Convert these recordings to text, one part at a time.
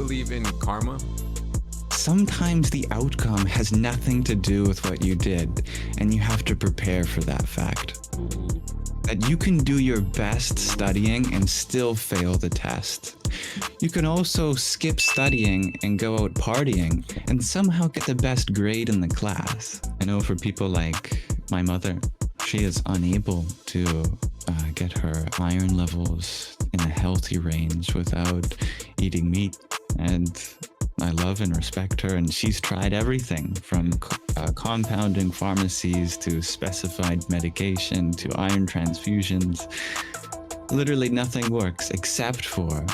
believe in karma? Sometimes the outcome has nothing to do with what you did, and you have to prepare for that fact. That you can do your best studying and still fail the test. You can also skip studying and go out partying and somehow get the best grade in the class. I know for people like my mother, she is unable to get her iron levels in a healthy range without eating meat. And I love and respect her, and she's tried everything from compounding pharmacies to specified medication to iron transfusions. Literally nothing works except for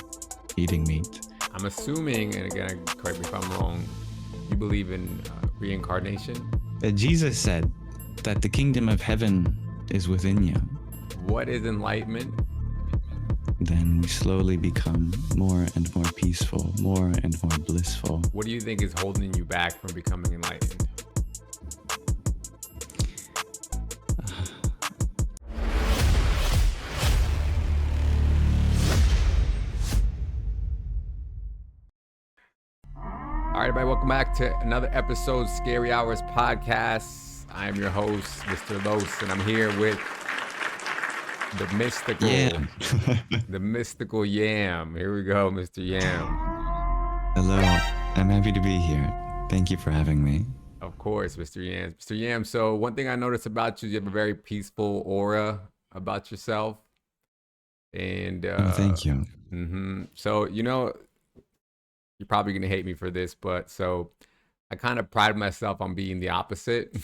eating meat. I'm assuming, and again, correct me if I'm wrong, you believe in reincarnation? Jesus said that the kingdom of heaven is within you. What is enlightenment? Then we slowly become more and more peaceful, more and more blissful. What do you think is holding you back from becoming enlightened? All right, everybody, welcome back to another episode of Scary Hours Podcast. I am your host, Mr. Los, and I'm here with the mystical, the mystical Yam. Here we go, Mr. Yam. Hello, I'm happy to be here. Thank you for having me. Of course, Mr. Yam. Mr. Yam, so one thing I noticed about you is you have a very peaceful aura about yourself. And thank you. So, you know, you're probably going to hate me for this, but so I kind of pride myself on being the opposite.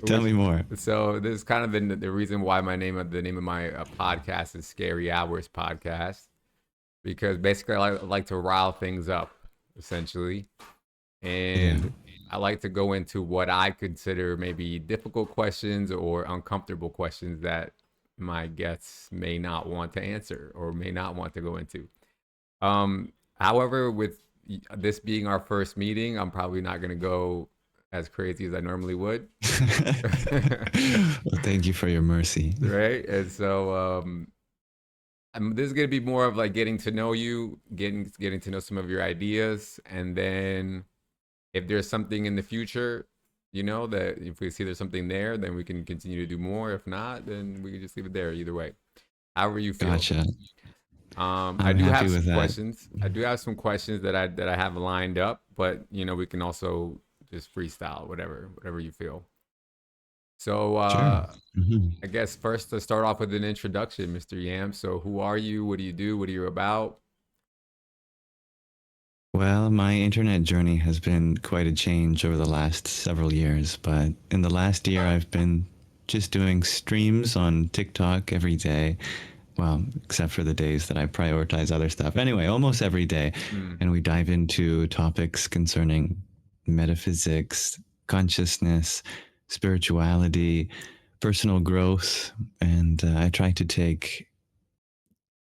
Tell me more. So this is kind of the reason why the name of my podcast is Scary Hours Podcast, because basically I like to rile things up, essentially. And I like to go into what I consider maybe difficult questions or uncomfortable questions that my guests may not want to answer or may not want to go into. However, with this being our first meeting, I'm probably not going to go as crazy as I normally would. Well, thank you for your mercy. Right. And so this is going to be more of like getting to know you, getting to know some of your ideas. And then if there's something in the future, you know, that if we see there's something there, then we can continue to do more. If not, then we can just leave it there either way. However you feel. Gotcha. I do have some questions. I do have some questions that I have lined up, but you know, we can also just freestyle, whatever you feel. So Sure. I guess first to start off with an introduction, Mr. Yam. So who are you? What do you do? What are you about? Well, my internet journey has been quite a change over the last several years, but in the last year I've been just doing streams on TikTok every day. Well, except for the days that I prioritize other stuff. Anyway, almost every day. And we dive into topics concerning metaphysics, consciousness, spirituality, personal growth, and I try to take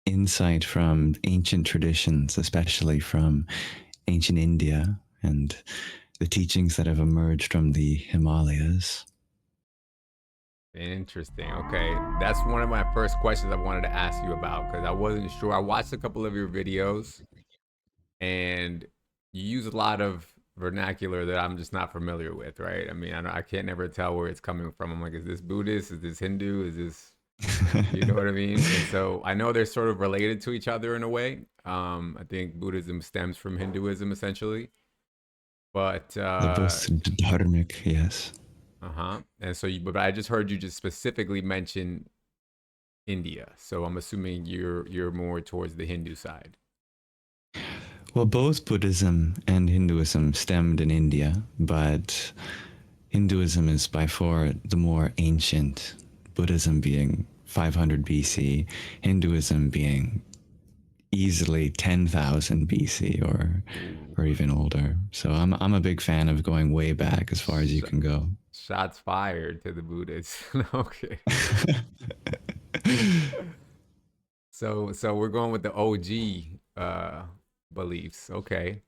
insight from ancient traditions, especially from ancient India and the teachings that have emerged from the Himalayas. Interesting. Okay. That's one of my first questions I wanted to ask you about, because I wasn't sure. I watched a couple of your videos and you use a lot of vernacular that I'm just not familiar with, right? I mean, I can't never tell where it's coming from. I'm like, is this Buddhist? Is this Hindu? Is this, you know what I mean? And so I know they're sort of related to each other in a way. I think Buddhism stems from Hinduism essentially, but They're both dharmic, yes. And so, but I just heard you just specifically mention India. So I'm assuming you're more towards the Hindu side. Well, both Buddhism and Hinduism stemmed in India, but Hinduism is by far the more ancient, Buddhism being 500 BC, Hinduism being easily 10,000 BC or even older. So I'm a big fan of going way back as far as you can go. Shots fired to the Buddhists. Okay. So we're going with the OG beliefs. Okay.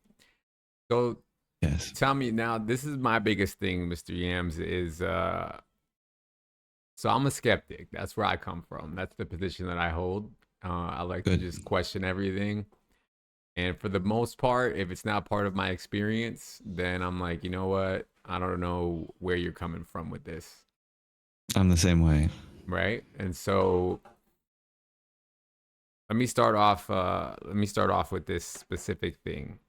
So yes. Tell me now, this is my biggest thing, Mr. Yams, is so I'm a skeptic. That's where I come from. That's the position that I hold. I like to Good. just question everything. And for the most part, if it's not part of my experience, then I'm like, you know what? I don't know where you're coming from with this. I'm the same way. Right. And so let me start off with this specific thing.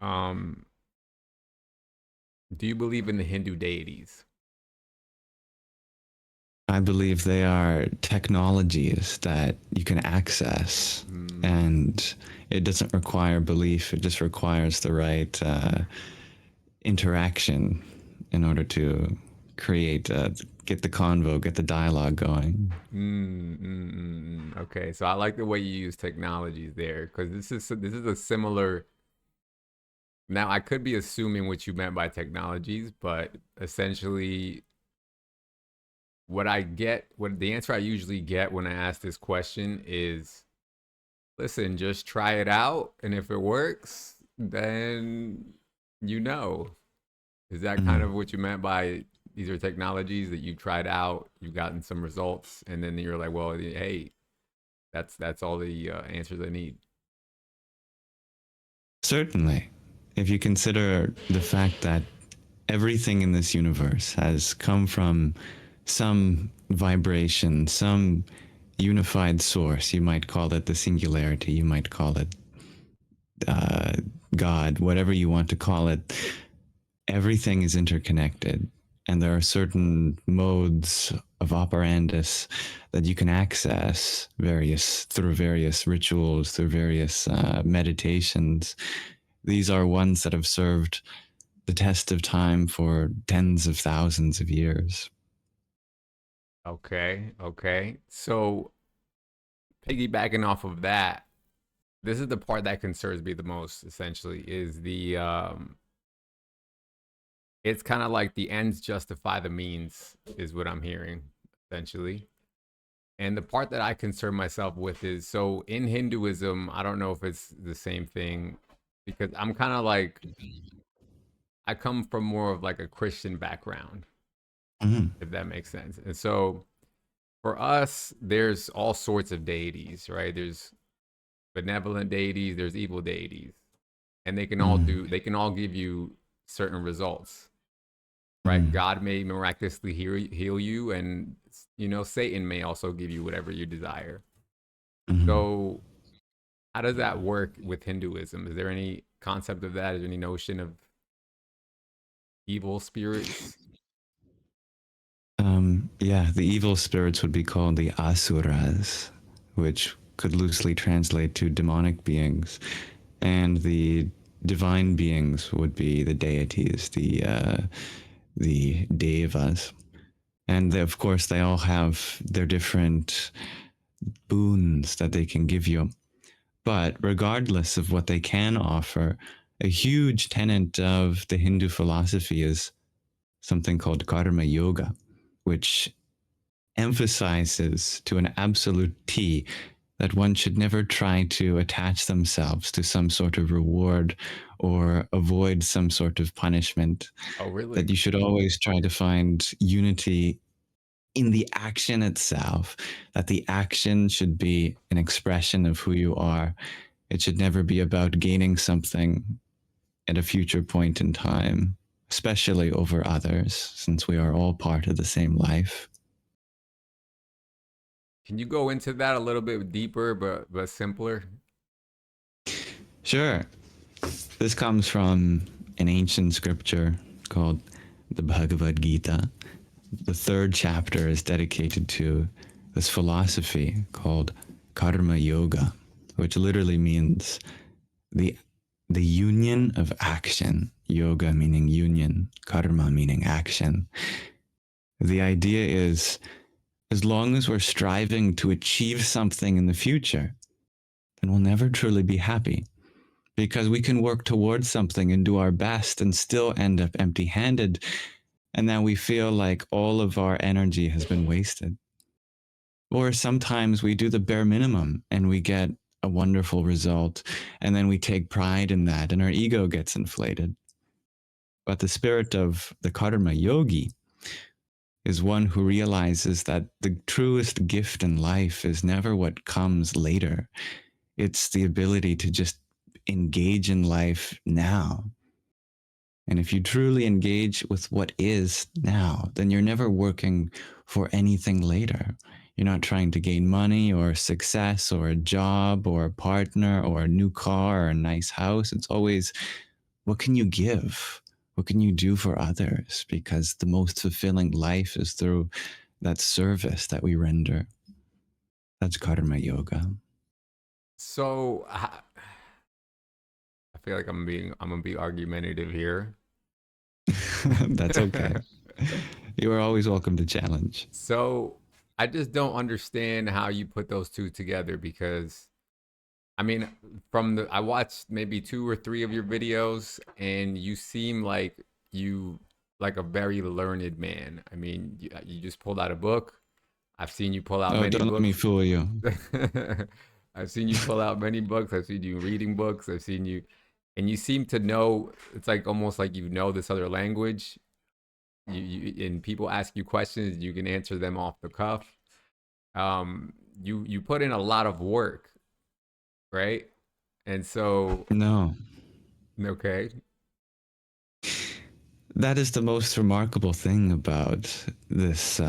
Um, do you believe in the Hindu deities? I believe they are technologies that you can access, Mm, and it doesn't require belief. It just requires the right interaction in order to create, get the convo, get the dialogue going. okay, so I like the way you use technologies there because this is a similar. Now I could be assuming what you meant by technologies, but essentially, what the answer I usually get when I ask this question is, listen, just try it out, and if it works, then you know. Is that kind Mhm. of what you meant by these are technologies that you tried out, you've gotten some results, and then you're like, well, hey, that's all the answers I need. Certainly. If you consider the fact that everything in this universe has come from some vibration, some unified source, you might call it the singularity, you might call it uh, God, whatever you want to call it, everything is interconnected. And there are certain modes of operandus that you can access through various rituals, through various meditations. These are ones that have served the test of time for tens of thousands of years. Okay, okay. So piggybacking off of that, this is the part that concerns me the most. Essentially, is the it's kind of like the ends justify the means, is what I'm hearing essentially. And the part that I concern myself with is so in Hinduism, I don't know if it's the same thing because I'm kind of like I come from more of like a Christian background, Mhm. if that makes sense. And so for us, there's all sorts of deities, right? There's benevolent deities, there's evil deities, and Mhm. they can all give you certain results, right? Mhm. God may miraculously heal you, and Satan may also give you whatever you desire. Mhm. So how does that work with Hinduism? Is there any concept of that? Is there any notion of evil spirits? Yeah, the evil spirits would be called the asuras, which could loosely translate to demonic beings, and the divine beings would be the deities, the devas, and of course they all have their different boons that they can give you. But regardless of what they can offer, a huge tenet of the Hindu philosophy is something called karma yoga, which emphasizes to an absolute T that one should never try to attach themselves to some sort of reward or avoid some sort of punishment, Oh, that really? you should always try to find unity in the action itself, that the action should be an expression of who you are. It should never be about gaining something at a future point in time, especially over others, since we are all part of the same life. Can you go into that a little bit deeper, but simpler? Sure. This comes from an ancient scripture called the Bhagavad Gita. The third chapter is dedicated to this philosophy called karma yoga, which literally means the the union of action. Yoga meaning union, karma meaning action. The idea is, as long as we're striving to achieve something in the future, then we'll never truly be happy, because we can work towards something and do our best and still end up empty handed. And then we feel like all of our energy has been wasted. Or sometimes we do the bare minimum and we get a wonderful result. And then we take pride in that and our ego gets inflated. But the spirit of the karma yogi is one who realizes that the truest gift in life is never what comes later. It's the ability to just engage in life now. And if you truly engage with what is now, then you're never working for anything later. You're not trying to gain money or success or a job or a partner or a new car or a nice house. It's always, what can you give? What can you do for others? Because the most fulfilling life is through that service that we render. That's karma yoga. So I feel like I'm gonna be argumentative here. That's okay. You are always welcome to challenge. So I just don't understand how you put those two together because I mean, I watched maybe two or three of your videos, and you seem you like a very learned man. I mean, you just pulled out a book. I've seen you pull out Oh, many don't let me books. fool you. I've seen you pull out many books. I've seen you reading books. I've seen you, and you seem to know. It's like almost like you know this other language. And people ask you questions, you can answer them off the cuff. You put in a lot of work, right? And so, No. okay, That is the most remarkable thing about this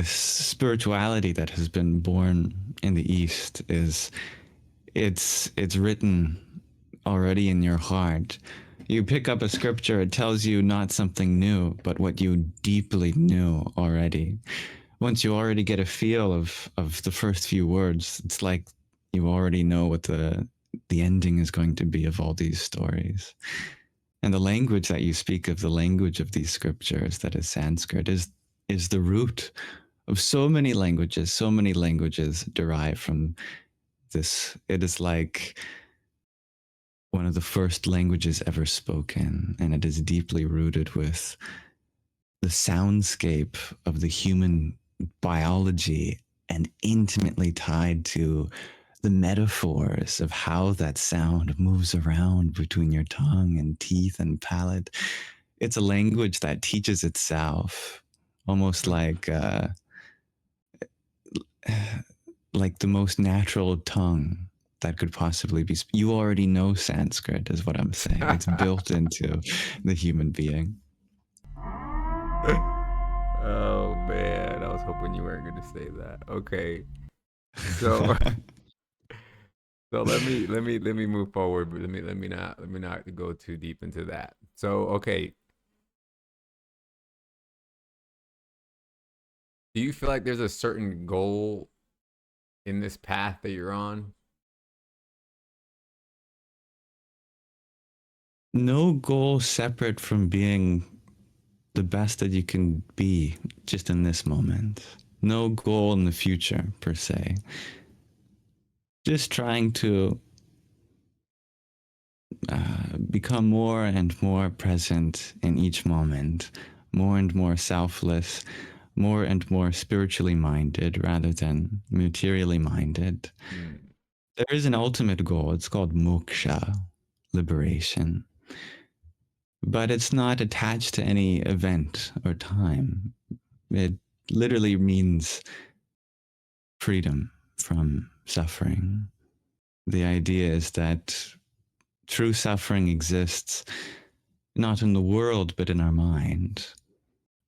spirituality that has been born in the East is it's written already in your heart. You pick up a scripture, it tells you not something new, but what you deeply knew already. Once you already get a feel of the first few words, it's like you already know what the ending is going to be of all these stories. And the language that you speak of, the language of these scriptures, that is Sanskrit, is the root of so many languages. So many languages derive from this. It is like one of the first languages ever spoken, and it is deeply rooted with the soundscape of the human biology and intimately tied to the metaphors of how that sound moves around between your tongue and teeth and palate. It's a language that teaches itself, almost like the most natural tongue that could possibly be. You already know Sanskrit, is what I'm saying. It's built into the human being. oh man, I was hoping you weren't going to say that. Okay, so so let me move forward, but let me not go too deep into that. So okay, do you feel like there's a certain goal in this path that you're on? No goal separate from being the best that you can be just in this moment. No goal in the future, per se. Just trying to become more and more present in each moment, more and more selfless, more and more spiritually minded rather than materially minded. Hmm. There is an ultimate goal. It's called moksha, liberation. But it's not attached to any event or time. It literally means freedom from suffering. The idea is that true suffering exists not in the world, but in our mind.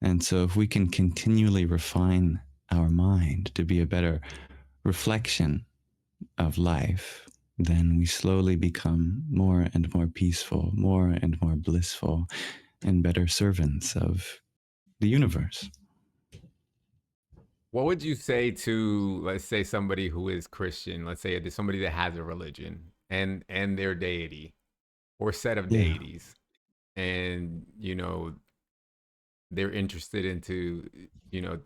And so, if we can continually refine our mind to be a better reflection of life, then we slowly become more and more peaceful, more and more blissful, and better servants of the universe. What would you say to, let's say, somebody who is Christian? Let's say somebody that has a religion and their deity or set of Yeah. deities, and they're interested into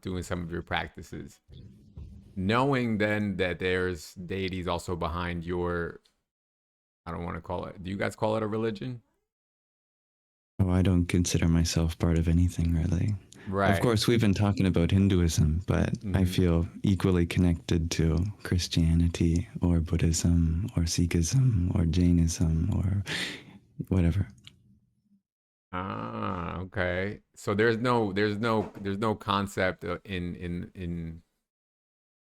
doing some of your practices, knowing then that there's deities also behind your, I don't want to call it, do you guys call it a religion? Oh, I don't consider myself part of anything really. Of Right. course, we've been talking about Hinduism, but I Hmm. feel equally connected to Christianity or Buddhism or Sikhism or Jainism or whatever. Okay. So there's no concept in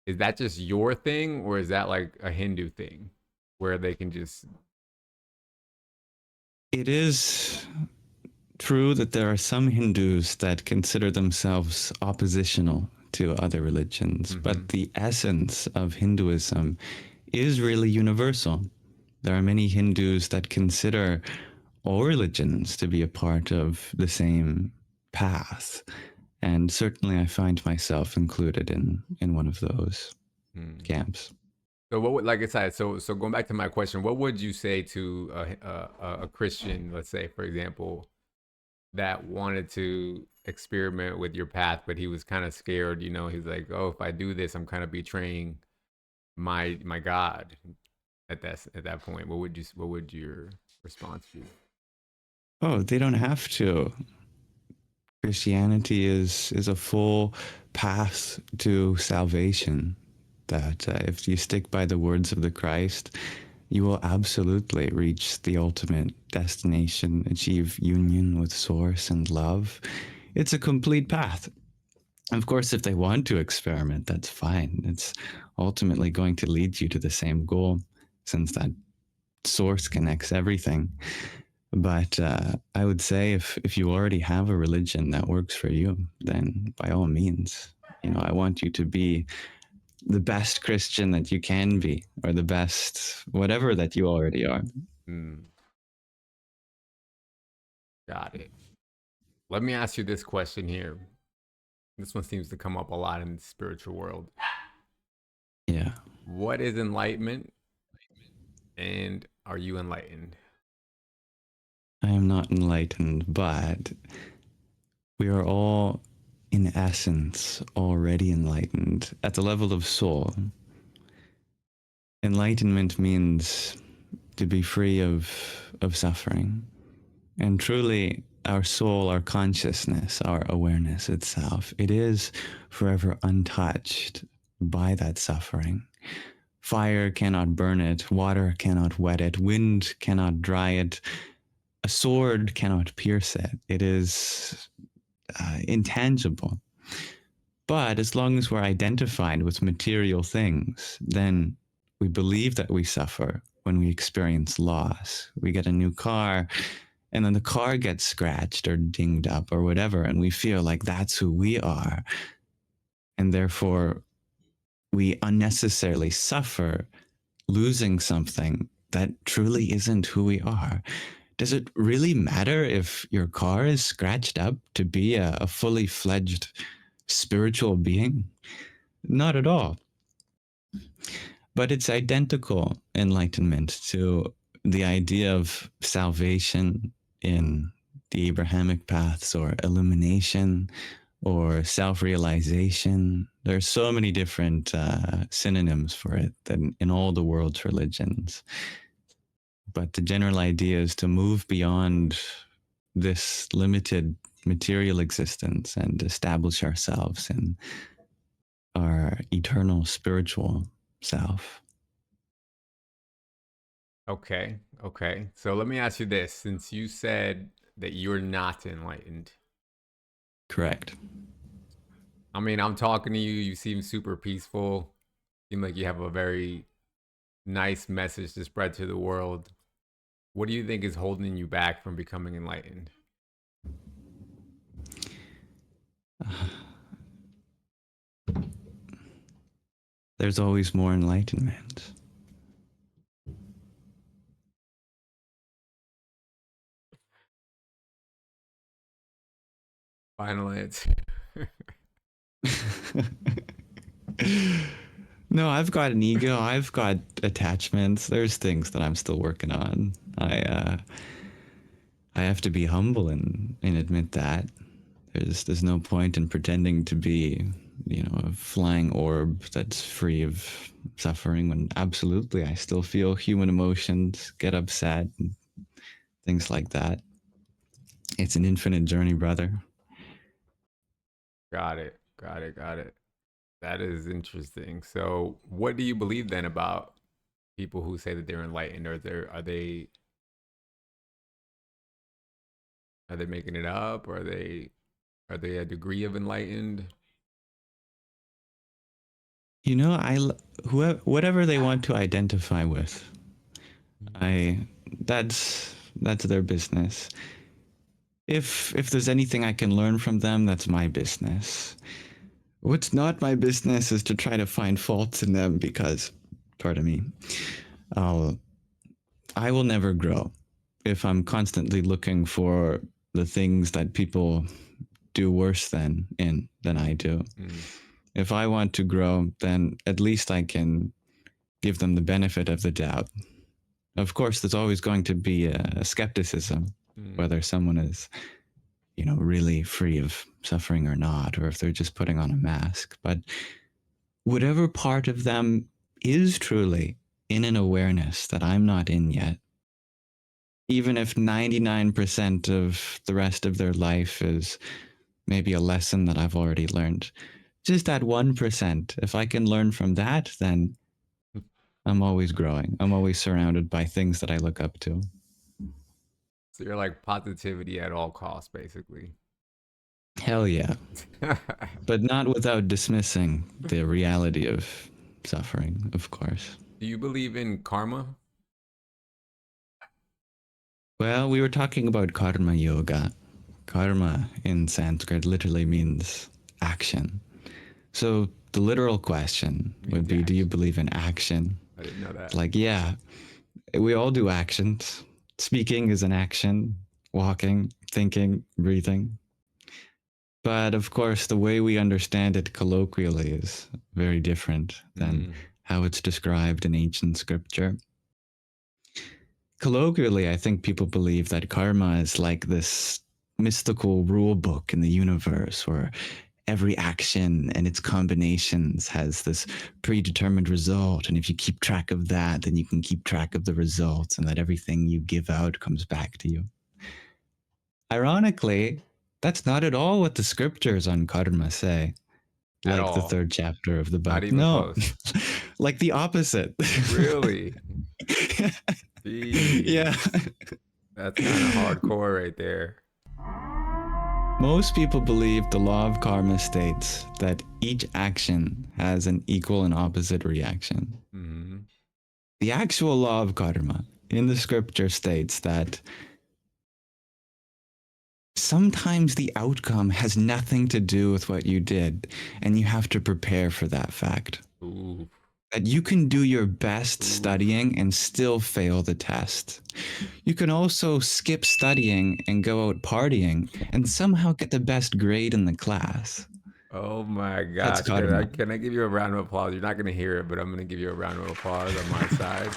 is that just your thing, or is that like a Hindu thing where they can just It is true that there are some Hindus that consider themselves oppositional to other religions, but mm-hmm. the essence of Hinduism is really universal. There are many Hindus that consider all religions to be a part of the same path. And certainly I find myself included in one of those Hmm. camps. So what would, like I said, so going back to my question, what would you say to a Christian, let's say, for example, that wanted to experiment with your path, but he was kind of scared, you know, he's like, oh, if I do this, I'm kind of betraying my God at that point. What would your response be? Oh, they don't have to. Christianity is a full path to salvation. That if you stick by the words of the Christ, you will absolutely reach the ultimate destination, achieve union with Source and love. It's a complete path. Of course, if they want to experiment, that's fine. It's ultimately going to lead you to the same goal, since that Source connects everything. But I would say if you already have a religion that works for you, then by all means, I want you to be the best Christian that you can be, or the best whatever that you already are. Hmm, got it. Let me ask you this question here. This one seems to come up a lot in the spiritual world. Yeah, What is enlightenment, and are you enlightened? I am not enlightened, but we are all, in essence, already enlightened at the level of soul. Enlightenment means to be free of suffering. And truly, our soul, our consciousness, our awareness itself, it is forever untouched by that suffering. Fire cannot burn it, water cannot wet it, wind cannot dry it, a sword cannot pierce it. It is intangible. But as long as we're identified with material things, then we believe that we suffer when we experience loss. We get a new car, and then the car gets scratched or dinged up or whatever, and we feel like that's who we are. And therefore, we unnecessarily suffer losing something that truly isn't who we are. Does it really matter if your car is scratched up to be a fully fledged spiritual being? Not at all. But it's identical enlightenment to the idea of salvation in the Abrahamic paths, or illumination, or self realization. There are so many different synonyms for it in all the world's religions. But the general idea is to move beyond this limited material existence and establish ourselves in our eternal spiritual self. Okay, okay. So let me ask you this: since you said that you're not enlightened, Correct. I mean, I'm talking to you. You seem super peaceful. Seem like you have a very nice message to spread to the world. What do you think is holding you back from becoming enlightened? There's always more enlightenment. Final answer. No, I've got an ego. I've got attachments. There's things that I'm still working on. I have to be humble and admit that. There's no point in pretending to be, a flying orb that's free of suffering, when absolutely I still feel human emotions, get upset, and things like that. It's an infinite journey, brother. Got it. Got it. Got it. That is interesting. So, what do you believe then about people who say that they're enlightened, or are they Are they making it up? Or are they a degree of enlightened? You know, whoever, whatever they want to identify with, I that's their business. If there's anything I can learn from them, that's my business. What's not my business is to try to find faults in them because, pardon me, I'll I will never grow if I'm constantly looking for the things that people do worse than I do. Mm, If I want to grow, then at least I can give them the benefit of the doubt. Of course, there's always going to be a skepticism mm. whether someone is, really free of suffering or not, or if they're just putting on a mask. But whatever part of them is truly in an awareness that I'm not in yet, even if 99% of the rest of their life is maybe a lesson that I've already learned, just that 1%, if I can learn from that, then I'm always growing. I'm always surrounded by things that I look up to. So you're like positivity at all costs, basically. Hell yeah. But not without dismissing the reality of suffering, of course. Do you believe in karma? Well, we were talking about karma yoga. Karma in Sanskrit literally means action. So the literal question would Means be, do you action. believe in action? I didn't know It's that. like, yeah, we all do actions. Speaking is an action, walking, thinking, breathing. But of course, the way we understand it colloquially is very different than Mm, how it's described in ancient scripture. Colloquially, I think people believe that karma is like this mystical rule book in the universe where every action and its combinations has this predetermined result. And if you keep track of that, then you can keep track of the results and that everything you give out comes back to you. Ironically, that's not at all what the scriptures on karma say, at like the all. third chapter of the Not book. even No, close. like the opposite. Really? Yeah. Jeez. That's kind of hardcore right there. Most people believe the law of karma states that each action has an equal and opposite reaction. Hmm. The actual law of karma in the scripture states that sometimes the outcome has nothing to do with what you did, and you have to prepare for that fact. Ooh. That you can do your best Ooh. studying and still fail the test. You can also skip studying and go out partying and somehow get the best grade in the class. Oh my That's gosh. karma. Can I give you a round of applause? You're not going to hear it, but I'm going to give you a round of applause on my side,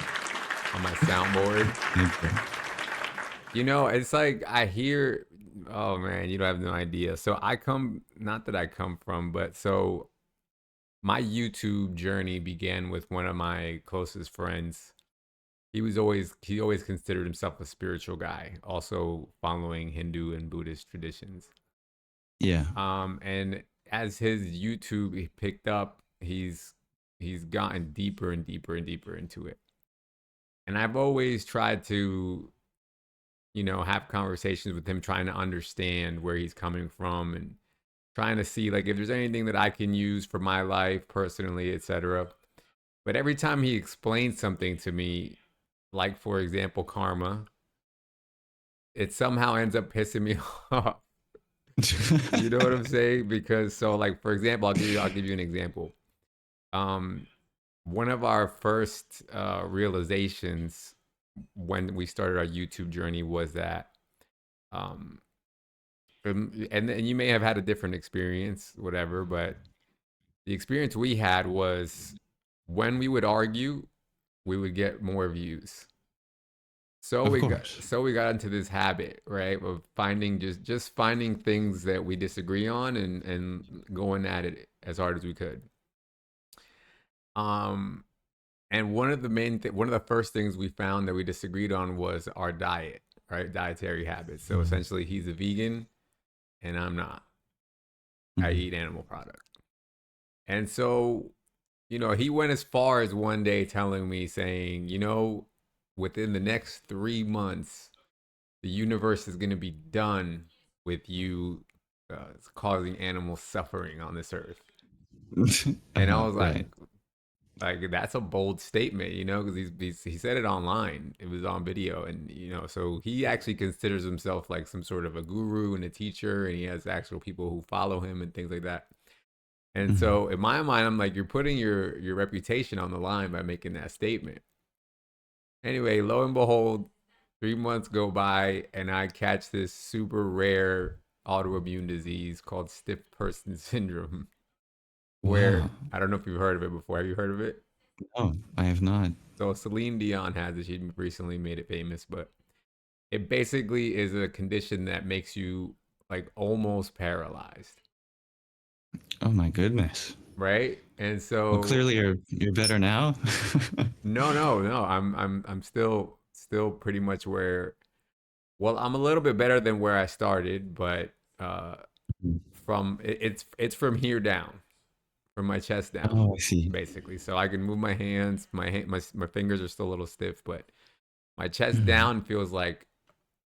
on my soundboard. Thank you. You know, it's like I hear, oh man, you don't have no idea. So I come, not that I come from, but so my YouTube journey began with one of my closest friends. He always considered himself a spiritual guy, also following Hindu and Buddhist traditions. Yeah. And as his YouTube he picked up, he's gotten deeper and deeper and deeper into it. And I've always tried to, have conversations with him, trying to understand where he's coming from and trying to see like if there's anything that I can use for my life personally, etc. But every time he explains something to me, like for example, karma, it somehow ends up pissing me off. You know what I'm saying? Because so like for example, I'll give you an example. Um, one of our first realizations when we started our YouTube journey was that um, and you may have had a different experience, whatever, but the experience we had was when we would argue, we would get more views. Of course. So we got into this habit, right, of finding just finding things that we disagree on and going at it as hard as we could. Um, and one of the first things we found that we disagreed on was our diet, right, dietary habits. So Mhm. essentially, he's a vegan and I'm not. I Mhm. eat animal product, and so he went as far as one day telling me, saying, within the next 3 months, the universe is going to be done with you causing animal suffering on this earth. And I was Right. like that's a bold statement, you know, because he said it online. It was on video, and you know, so he actually considers himself like some sort of a guru and a teacher, and he has actual people who follow him and things like that. And Mhm. so in my mind, I'm like, you're putting your reputation on the line by making that statement. Anyway, lo and behold, 3 months go by, and I catch this super rare autoimmune disease called stiff person syndrome. Wow. Where I don't know if you've heard of it before. Have you heard of it? Oh, I have not. So Celine Dion has it. She recently made it famous, but it basically is a condition that makes you like almost paralyzed, Oh my goodness. right? And Well, so clearly you're better now. no. I'm still pretty much where. Well, I'm a little bit better than where I started, but uh, it's from here down, from my chest down, Oh, I see. basically. So I can move my hands. My fingers are still a little stiff, but my chest Mhm. down feels like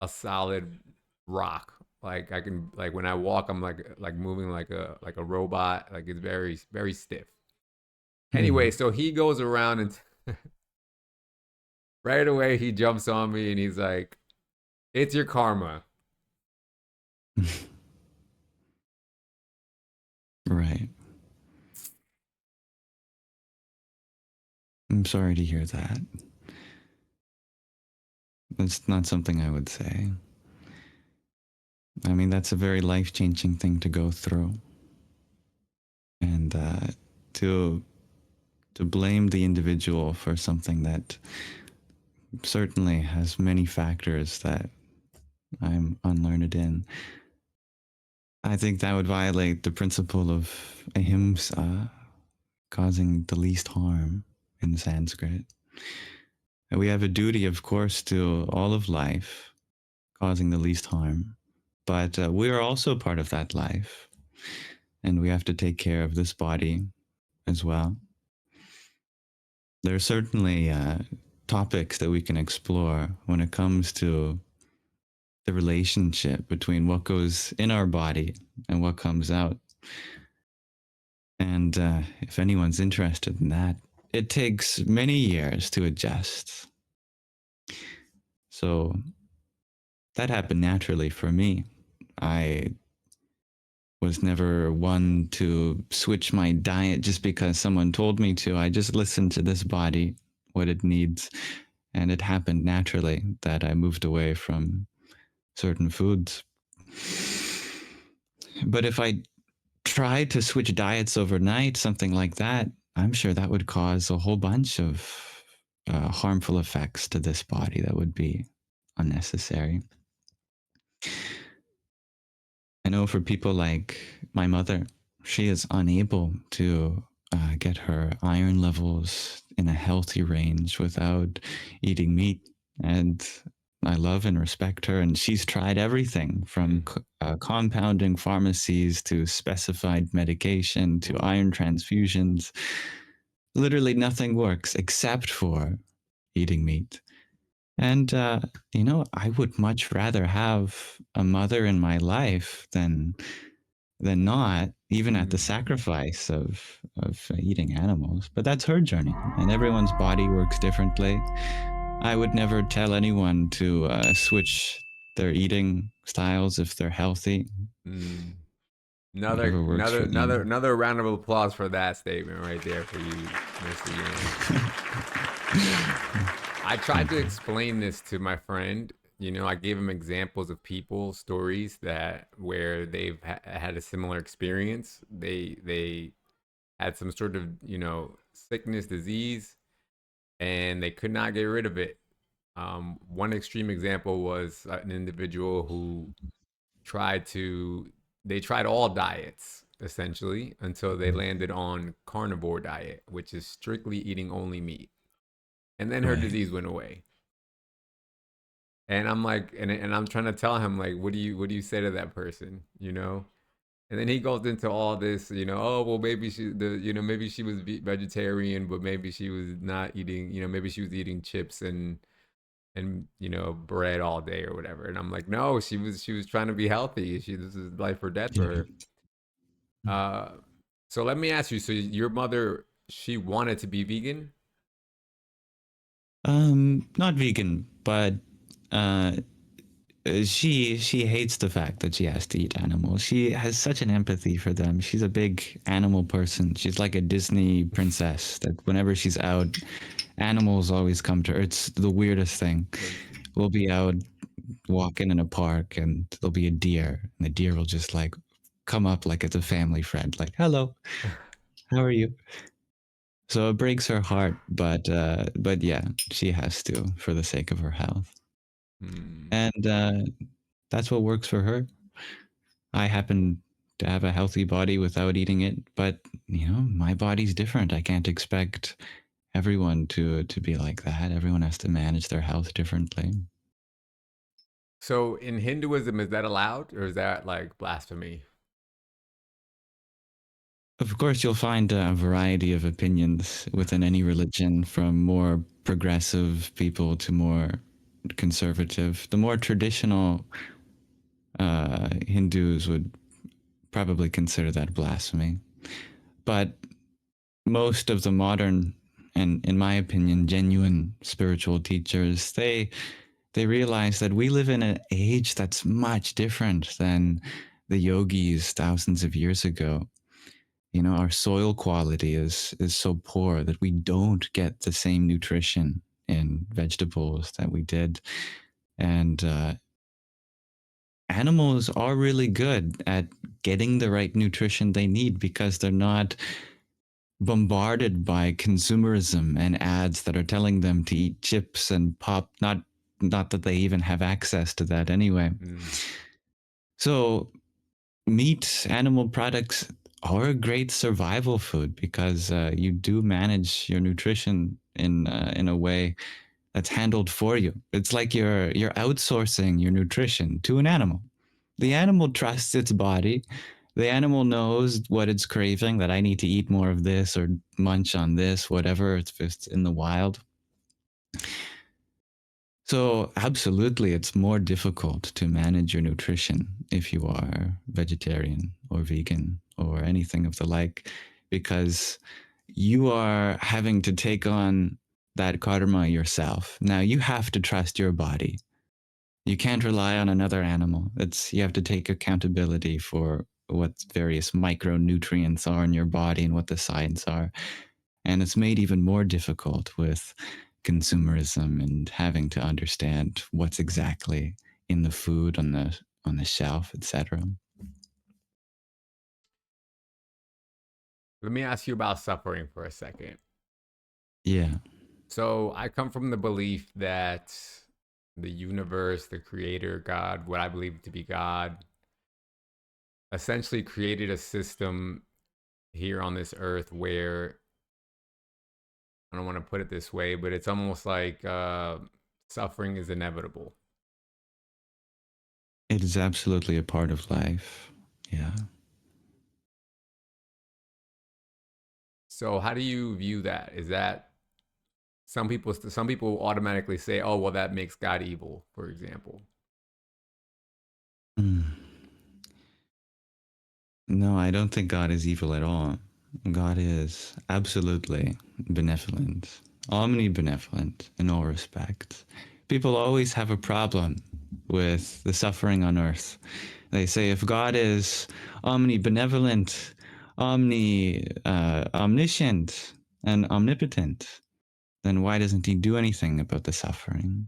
a solid rock. Like I can like when I walk, I'm like moving like a robot. Like it's very stiff. Anyway, Mhm. so he goes around and right away he jumps on me and he's like, "It's your karma." Right. I'm sorry to hear that. That's not something I would say. I mean, that's a very life-changing thing to go through. And to to blame the individual for something that certainly has many factors that I'm unlearned in, I think that would violate the principle of ahimsa, causing the least harm in Sanskrit. And we have a duty, of course, to all of life, causing the least harm. But we are also part of that life, and we have to take care of this body as well. There are certainly topics that we can explore when it comes to the relationship between what goes in our body and what comes out. And if anyone's interested in that, it takes many years to adjust. So that happened naturally for me. I was never one to switch my diet just because someone told me to. I just listened to this body, what it needs. And it happened naturally that I moved away from certain foods. But if I tried to switch diets overnight, something like that, I'm sure that would cause a whole bunch of harmful effects to this body that would be unnecessary. I know for people like my mother, she is unable to get her iron levels in a healthy range without eating meat. And I love and respect her. And she's tried everything from Mm. compounding pharmacies to specified medication to Ooh. iron transfusions. Literally nothing works except for eating meat. And, I would much rather have a mother in my life than not, even at the Mm. sacrifice of eating animals. But that's her journey, and everyone's body works differently. I would never tell anyone to switch their eating styles if they're healthy. Mm. Whatever works for them. Another round of applause for that statement right there for you, Mr. Yang. I tried Thank to you. explain this to my friend. You know, I gave him examples of people stories that where they've had a similar experience. They had some sort of sickness, disease, and they could not get rid of it. One extreme example was an individual who tried to they tried all diets essentially until they landed on carnivore diet, which is strictly eating only meat. And then her Right. disease went away. And I'm like, and I'm trying to tell him like, what do you say to that person, you know? And then he goes into all this, oh well, maybe maybe she was vegetarian, but maybe she was not eating, maybe she was eating chips and and bread all day or whatever. And I'm like, no, she was trying to be healthy. This is life or death for Yeah. her. Uh, so let me ask you. So your mother, she wanted to be vegan. Not vegan, but uh, she hates the fact that she has to eat animals. She has such an empathy for them. She's a big animal person. She's like a Disney princess that whenever she's out, animals always come to her. It's the weirdest thing. That's We'll be out walking in a park and there'll be a deer, and the deer will just like come up like it's a family friend, like, hello, how are you? So it breaks her heart, but yeah, she has to for the sake of her health. hmm. And that's what works for her. I happen to have a healthy body without eating it, but my body's different. I can't expect everyone to be like that. Everyone has to manage their health differently. So in Hinduism, is that allowed or is that like blasphemy? Of course, you'll find a variety of opinions within any religion, from more progressive people to more conservative. The more traditional Hindus would probably consider that blasphemy. But most of the modern and, in my opinion, genuine spiritual teachers, they realize that we live in an age that's much different than the yogis thousands of years ago. Our soil quality is so poor that we don't get the same nutrition in vegetables that we did. And animals are really good at getting the right nutrition they need because they're not bombarded by consumerism and ads that are telling them to eat chips and pop. Not that they even have access to that anyway. Mm. So meat, animal products are a great survival food because you do manage your nutrition in a way that's handled for you. It's like you're outsourcing your nutrition to an animal. The animal trusts its body. The animal knows what it's craving, that I need to eat more of this or munch on this, whatever, if it's in the wild. So, absolutely, it's more difficult to manage your nutrition if you are vegetarian or vegan or anything of the like, because you are having to take on that karma yourself. Now, you have to trust your body. You can't rely on another animal. You have to take accountability for what various micronutrients are in your body and what the signs are. And it's made even more difficult with consumerism and having to understand what's exactly in the food on the shelf, etc. Let me ask you about suffering for a second. Yeah. So I come from the belief that the universe, the creator, God, what I believe to be God, essentially created a system here on this earth where I don't want to put it this way, but it's almost like suffering is inevitable. It is absolutely a part of life. Yeah. So how do you view that? Is that some people automatically say, "Oh, well, that makes God evil," for example. Mm. No, I don't think God is evil at all. God is absolutely benevolent, omnibenevolent in all respects. People always have a problem with the suffering on earth. They say if God is omnibenevolent, omniscient, and omnipotent, then why doesn't he do anything about the suffering?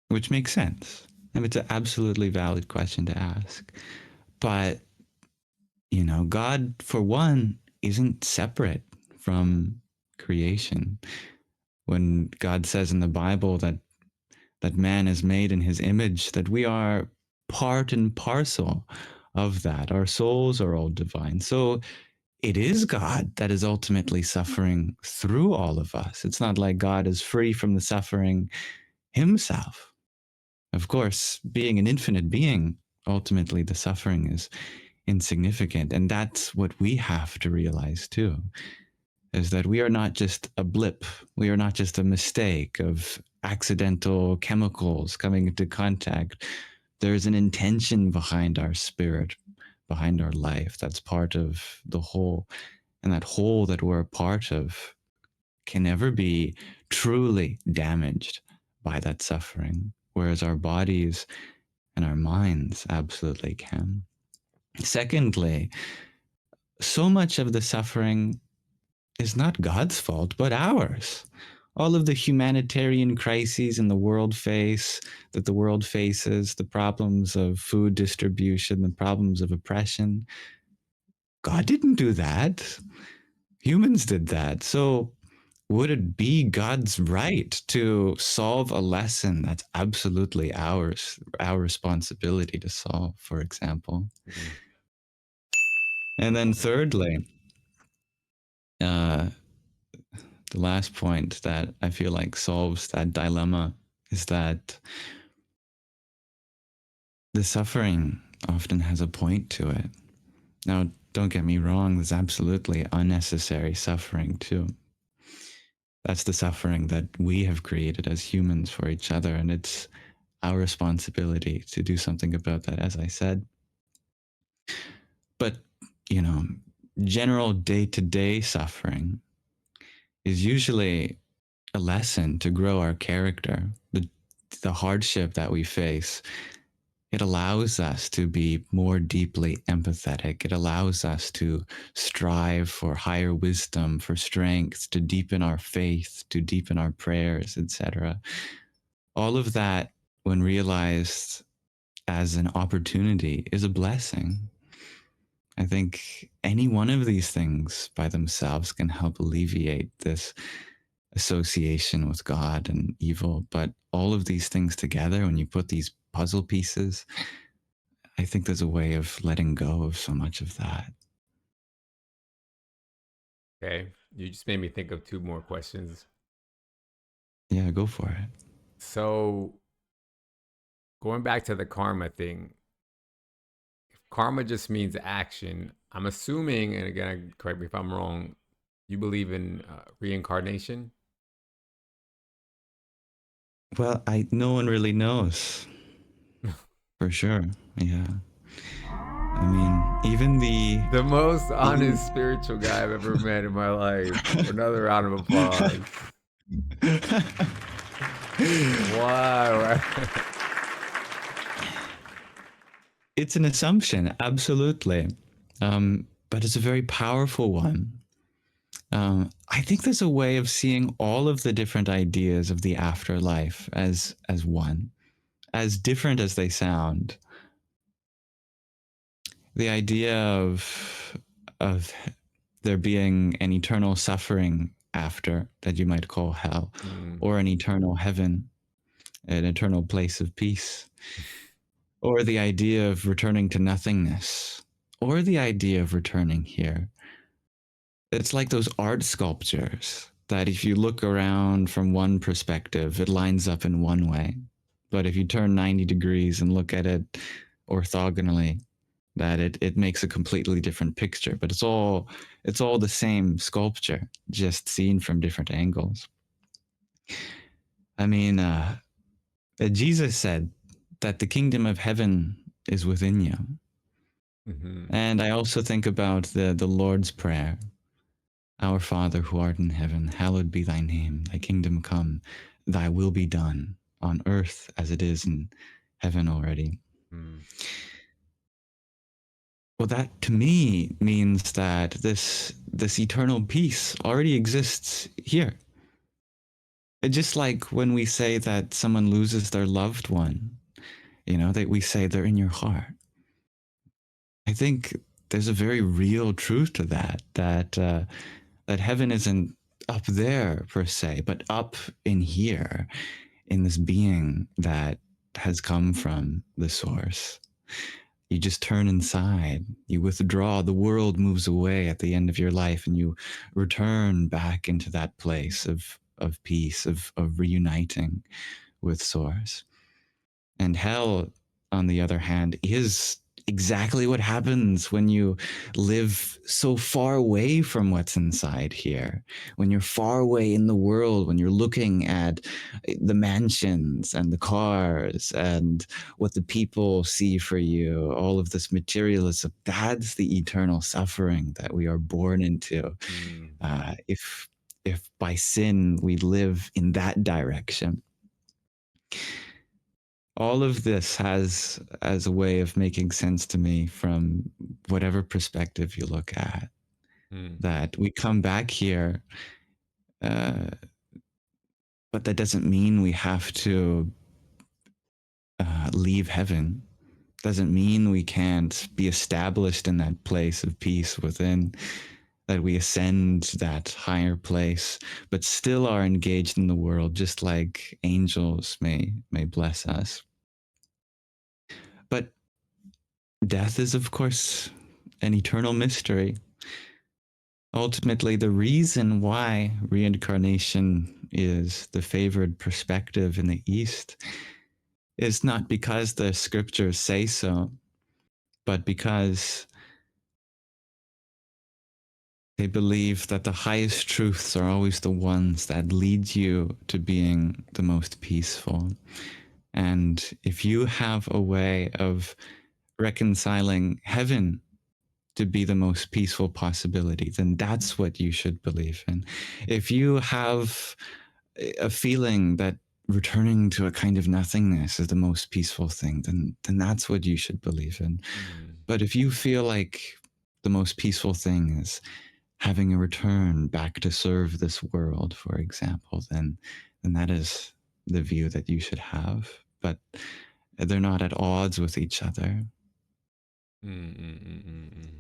Which makes sense. And it's an absolutely valid question to ask. But God, for one, isn't separate from creation. When God says in the Bible that man is made in his image, that we are part and parcel of that. Our souls are all divine. So it is God that is ultimately suffering through all of us. It's not like God is free from the suffering himself. Of course, being an infinite being, ultimately the suffering is insignificant. And that's what we have to realize too. is that we are not just a blip. We are not just a mistake of accidental chemicals coming into contact. There's an intention behind our spirit, behind our life, that's part of the whole. And that whole that we're a part of can never be truly damaged by that suffering, whereas our bodies and our minds absolutely can. Secondly, so much of the suffering is not God's fault, but ours. All of the humanitarian crises in the world that the world faces, the problems of food distribution, the problems of oppression, God didn't do that. Humans did that. So would it be God's right to solve a lesson that's absolutely ours, our responsibility to solve, for example? Mm. And then thirdly, uh, the last point that I feel like solves that dilemma is that the suffering often has a point to it. Now, don't get me wrong, there's absolutely unnecessary suffering too. That's the suffering that we have created as humans for each other, and it's our responsibility to do something about that, as I said. But, you know, general day to day suffering is usually a lesson to grow our character. The hardship that we face, it allows us to be more deeply empathetic. It allows us to strive for higher wisdom, for strength, to deepen our faith, to deepen our prayers, etc. All of that, when realized as an opportunity, is a blessing. I think any one of these things by themselves can help alleviate this association with God and evil. But all of these things together, when you put these puzzle pieces, I think there's a way of letting go of so much of that. Okay. You just made me think of two more questions. Yeah, go for it. So, going back to the karma thing, if karma just means action, I'm assuming, and again, correct me if I'm wrong, you believe in reincarnation? Well, no one really knows for sure. Yeah. I mean, even The most even honest spiritual guy I've ever met in my life. Another round of applause. Wow. it's an assumption, absolutely. But it's a very powerful one. I think there's a way of seeing all of the different ideas of the afterlife as one, as different as they sound. The idea of there being an eternal suffering after that you might call hell, Mm, or an eternal heaven, an eternal place of peace, or the idea of returning to nothingness, or the idea of returning here. It's like those art sculptures that if you look around from one perspective, it lines up in one way. But if you turn 90 degrees and look at it orthogonally, that it makes a completely different picture. But it's all the same sculpture, just seen from different angles. I mean, Jesus said that the kingdom of heaven is within you. mm-hmm, And I also think about the Lord's Prayer. Our Father who art in heaven, hallowed be thy name. Thy kingdom come, thy will be done on earth as it is in heaven already. mm, Well, that to me means that this eternal peace already exists here. Just like when we say that someone loses their loved one, that we say they're in your heart. I think there's a very real truth to that heaven isn't up there per se, but up in here, in this being that has come from the source. You just turn inside, you withdraw, the world moves away at the end of your life, and you return back into that place of peace, of reuniting with source. And hell, on the other hand, is exactly what happens when you live so far away from what's inside here. When you're far away in the world, when you're looking at the mansions and the cars and what the people see for you, all of this materialism, that's the eternal suffering that we are born into. Mm, If by sin we live in that direction, all of this has as a way of making sense to me from whatever perspective you look at, mm, that we come back here, uh, but that doesn't mean we have to leave heaven. Doesn't mean we can't be established in that place of peace within, that we ascend that higher place, but still are engaged in the world, just like angels may bless us. But death is, of course, an eternal mystery. Ultimately, the reason why reincarnation is the favored perspective in the East is not because the scriptures say so, but because they believe that the highest truths are always the ones that lead you to being the most peaceful. And if you have a way of reconciling heaven to be the most peaceful possibility, then that's what you should believe in. If you have a feeling that returning to a kind of nothingness is the most peaceful thing, then that's what you should believe in. mm, But if you feel like the most peaceful thing is having a return back to serve this world, for example, then that is the view that you should have. But they're not at odds with each other. mm.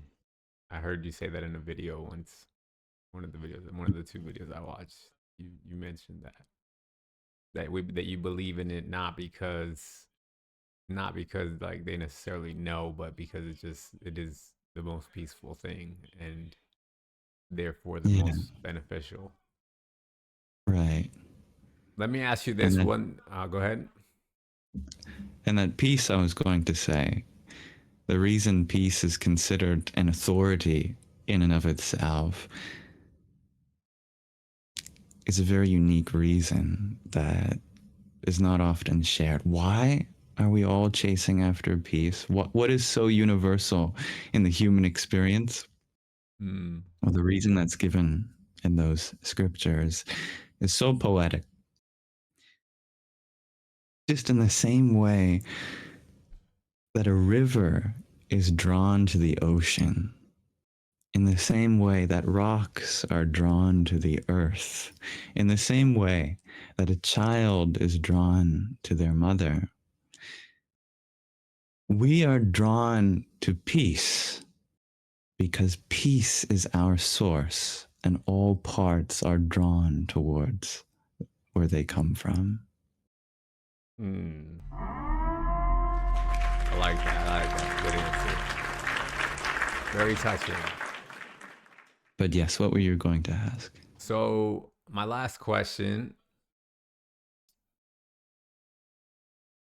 I heard you say that in a video once. One of the two videos I watched. You mentioned that you believe in it not because like they necessarily know, but because it is the most peaceful thing and therefore the Yeah, most beneficial. right. Let me ask you And this that one. Go ahead. and that peace, I was going to say, the reason peace is considered an authority in and of itself is a very unique reason that is not often shared. Why are we all chasing after peace? What is so universal in the human experience? Mm, Well, the reason that's given in those scriptures is so poetic. Just in the same way that a river is drawn to the ocean, in the same way that rocks are drawn to the earth, in the same way that a child is drawn to their mother, we are drawn to peace because peace is our source and all parts are drawn towards where they come from. mm. I like that. I like that. Good answer. Very touching. But yes, what were you going to ask? So my last question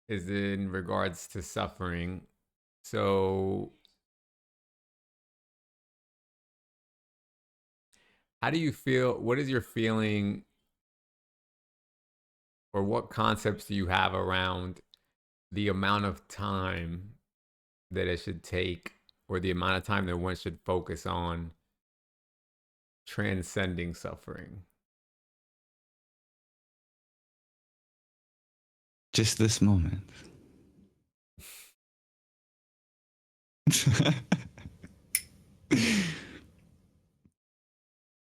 is in regards to suffering. So how do you feel? What is your feeling, or what concepts do you have around the amount of time that it should take, or the amount of time that one should focus on transcending suffering? Just this moment.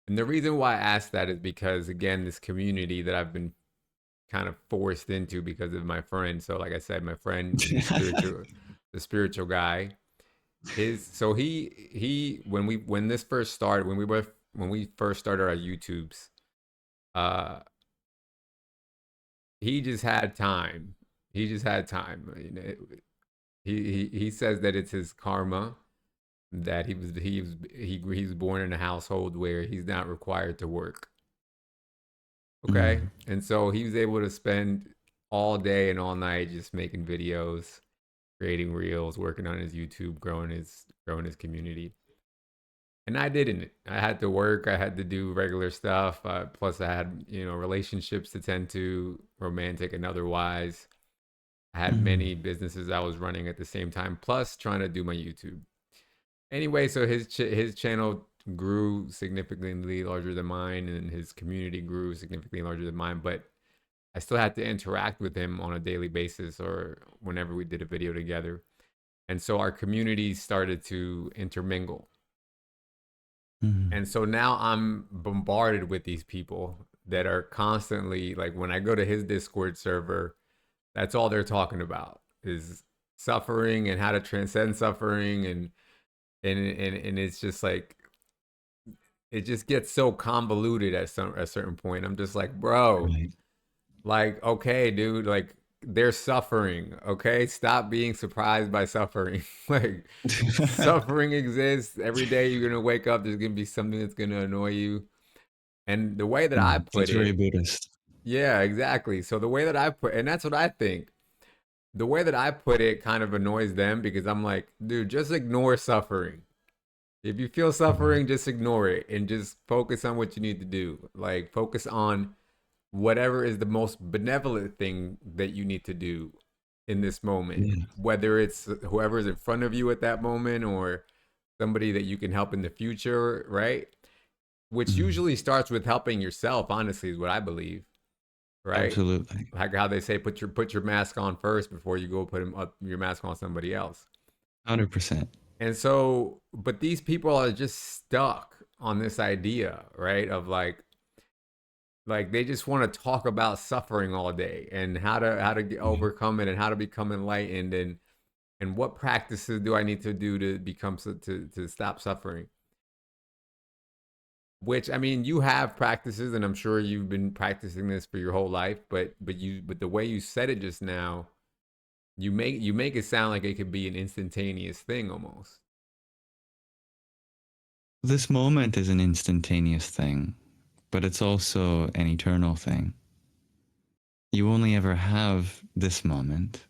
And the reason why I ask that is because, again, this community that I've been kind of forced into because of my friend. So, like I said, my friend, the spiritual guy. He when this first started, when we first started our YouTubes, uh, he just had time. He just had time. I mean, he says that it's his karma that he was born in a household where he's not required to work. Okay, Mm. and so he was able to spend all day and all night just making videos. creating reels, working on his YouTube, growing his community. And I didn't. I had to work. I had to do regular stuff. Plus, I had relationships to tend to, romantic and otherwise. I had Mm. many businesses I was running at the same time. Plus, trying to do my YouTube. Anyway, so his channel grew significantly larger than mine, and his community grew significantly larger than mine. But I still had to interact with him on a daily basis, or whenever we did a video together. And so our communities started to intermingle. Mm. And so now I'm bombarded with these people that are constantly like, when I go to his Discord server, that's all they're talking about is suffering and how to transcend suffering, and it's just like, it just gets so convoluted at a certain point. I'm just like, bro, Right. like, okay, dude, like, they're suffering. Okay, stop being surprised by suffering. Like, suffering exists every day. You're gonna wake up. There's gonna be something that's gonna annoy you. And the way that I Mm. put That's very it, Buddhist. yeah, exactly. So the way that I put, and that's what I think. The way that I put it kind of annoys them because I'm like, dude, just ignore suffering. If you feel Mm. suffering, just ignore it and just focus on what you need to do. Like, focus on whatever is the most benevolent thing that you need to do in this moment, Yeah. whether it's whoever is in front of you at that moment or somebody that you can help in the future, right? Which Mm. usually starts with helping yourself, honestly, is what I believe, right? Absolutely. Like how they say, put your mask on first before you go your mask on somebody else. 100%. And so, but these people are just stuck on this idea, right? Of like they just want to talk about suffering all day and how to Yeah. overcome it and how to become enlightened, and what practices do I need to do to become to stop suffering. Which, I mean, you have practices, and I'm sure you've been practicing this for your whole life. But the way you said it just now, you make it sound like it could be an instantaneous thing almost. This moment is an instantaneous thing, but it's also an eternal thing. You only ever have this moment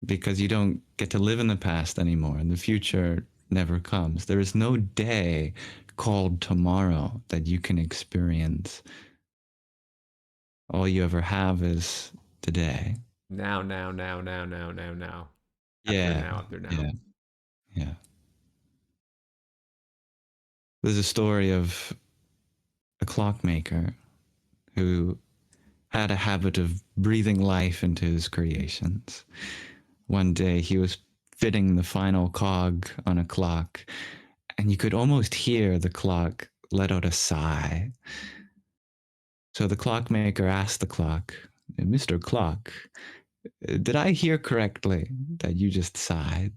because you don't get to live in the past anymore, and the future never comes. There is no day called tomorrow that you can experience. All you ever have is today. Now, now, now, now, now, now, now. After Yeah, now, after now. yeah, yeah. There's a story of a clockmaker who had a habit of breathing life into his creations. One day he was fitting the final cog on a clock, and you could almost hear the clock let out a sigh. So the clockmaker asked the clock, "Mr. Clock, did I hear correctly that you just sighed?"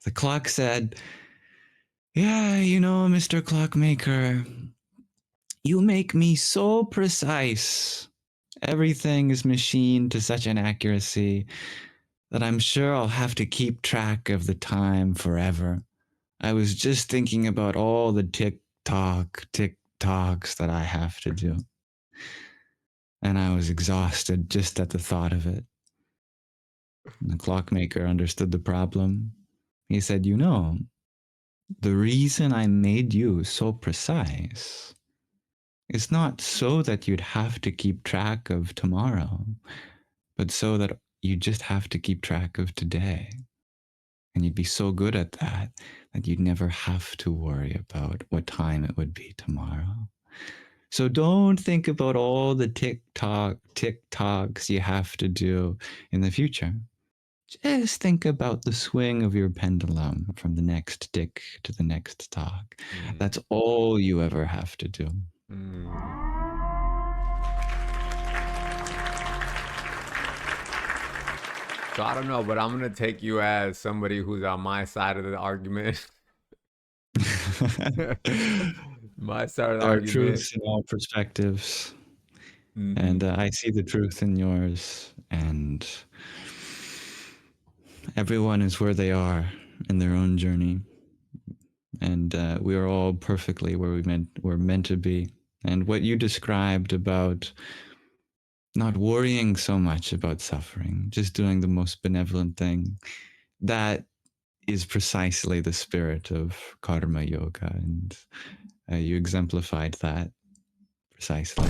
The clock said, "Yeah, Mr. Clockmaker, you make me so precise. Everything is machined to such an accuracy that I'm sure I'll have to keep track of the time forever. I was just thinking about all the tick tocks that I have to do. And I was exhausted just at the thought of it." And the clockmaker understood the problem. He said, the reason I made you so precise is not so that you'd have to keep track of tomorrow, but so that you just have to keep track of today. And you'd be so good at that that you'd never have to worry about what time it would be tomorrow. So don't think about all the tick tocks you have to do in the future. Just think about the swing of your pendulum from the next tick to the next tock. Mm, That's all you ever have to do. mm. So I don't know, but I'm gonna take you as somebody who's on my side of the argument. My side of the There are argument. truths in all perspectives, and Hmm. I see the truth in yours, and everyone is where they are in their own journey, and we are all perfectly where we're meant to be. And what you described about not worrying so much about suffering, just doing the most benevolent thing. That is precisely the spirit of karma yoga, and you exemplified that precisely.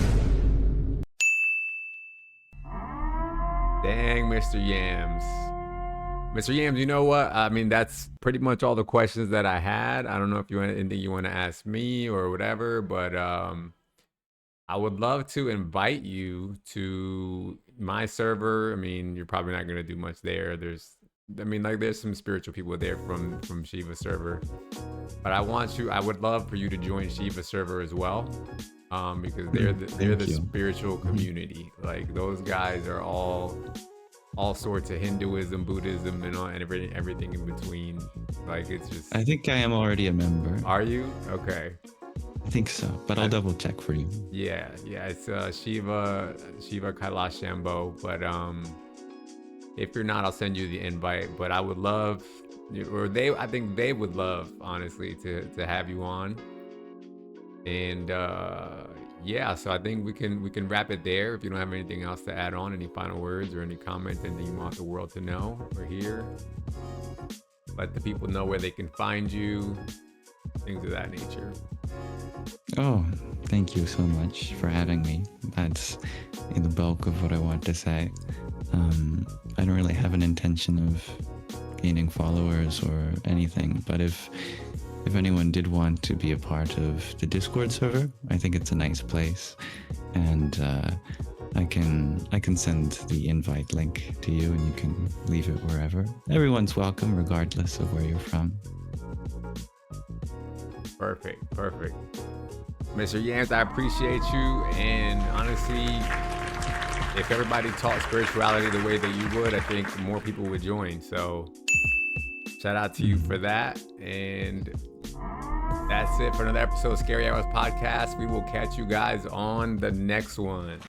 Dang, Mr. Yams. Mr. Yams, you know what? I mean, that's pretty much all the questions that I had. I don't know if you want anything you want to ask me or whatever, but I would love to invite you to my server. I mean, you're probably not going to do much there. There's some spiritual people there from Shiva server, but I would love for you to join Shiva server as well, because they're the spiritual community. Like those guys are all sorts of Hinduism, Buddhism, and everything in between. Like it's just. I think I am already a member. Are you? Okay. I think so, but I'll double check for you. Yeah, it's Shiva Kailash Shambho. But if you're not, I'll send you the invite. But I would love, I think they would love, honestly, to have you on. And yeah, so I think we can wrap it there. If you don't have anything else to add on, any final words or any comments, anything you want the world to know, we're here. Let the people know where they can find you, things of that nature. Oh, thank you so much for having me. That's the bulk of what I want to say. I don't really have an intention of gaining followers or anything, but if anyone did want to be a part of the Discord server, I think it's a nice place, and I can send the invite link to you, and you can leave it wherever. Everyone's welcome, regardless of where you're from. Perfect. Mr. Yams, I appreciate you, and honestly, if everybody taught spirituality the way that you would, I think more people would join. So shout out to you for that. And that's it for another episode of Scary Hours Podcast. We will catch you guys on the next one.